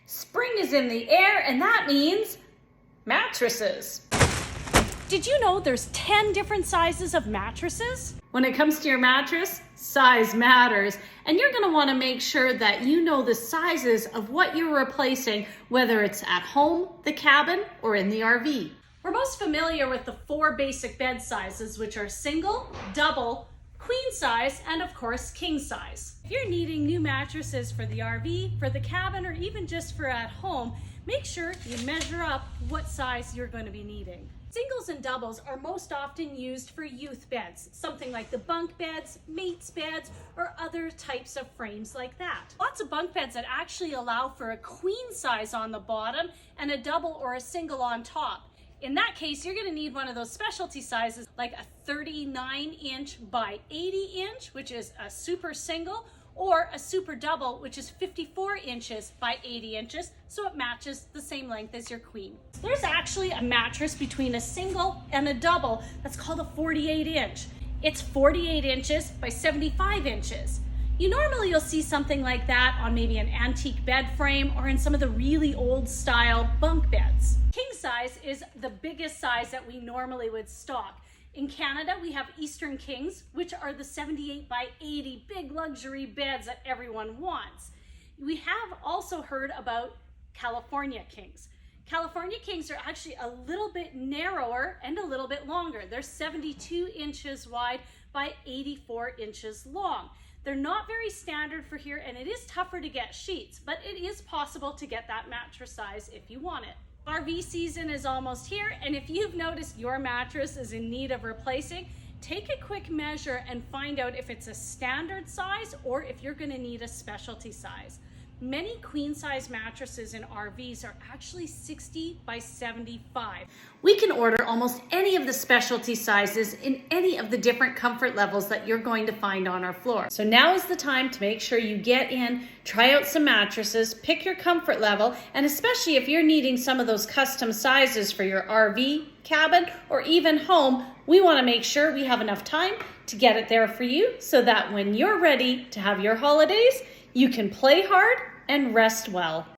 Spring is in the air, and that means mattresses. Did you know there's 10 different sizes of mattresses? When it comes to your mattress, size matters, and you're gonna wanna make sure that you know the sizes of what you're replacing, whether it's at home, the cabin, or in the RV. We're most familiar with the 4 basic bed sizes, which are single, double, queen size, and of course, king size. If you're needing new mattresses for the RV, for the cabin, or even just for at home, make sure you measure up what size you're going to be needing. Singles and doubles are most often used for youth beds, something like the bunk beds, mates beds, or other types of frames like that. Lots of bunk beds that actually allow for a queen size on the bottom and a double or a single on top. In that case, you're gonna need one of those specialty sizes like a 39-inch by 80-inch, which is a super single, or a super double, which is 54 inches by 80 inches, so it matches the same length as your queen. There's actually a mattress between a single and a double that's called a 48-inch. It's 48 inches by 75 inches. You'll see something like that on maybe an antique bed frame or in some of the really old style bunk beds. King size is the biggest size that we normally would stock. In Canada, we have Eastern Kings, which are the 78 by 80 big luxury beds that everyone wants. We have also heard about California Kings. California Kings are actually a little bit narrower and a little bit longer. They're 72 inches wide by 84 inches long. They're not very standard for here, and it is tougher to get sheets, but it is possible to get that mattress size if you want it. RV season is almost here, and if you've noticed your mattress is in need of replacing, take a quick measure and find out if it's a standard size or if you're going to need a specialty size. Many queen size mattresses in RVs are actually 60 by 75. We can order almost any of the specialty sizes in any of the different comfort levels that you're going to find on our floor. So now is the time to make sure you get in, try out some mattresses, pick your comfort level, and especially if you're needing some of those custom sizes for your RV, cabin, or even home, we want to make sure we have enough time to get it there for you so that when you're ready to have your holidays, you can play hard and rest well.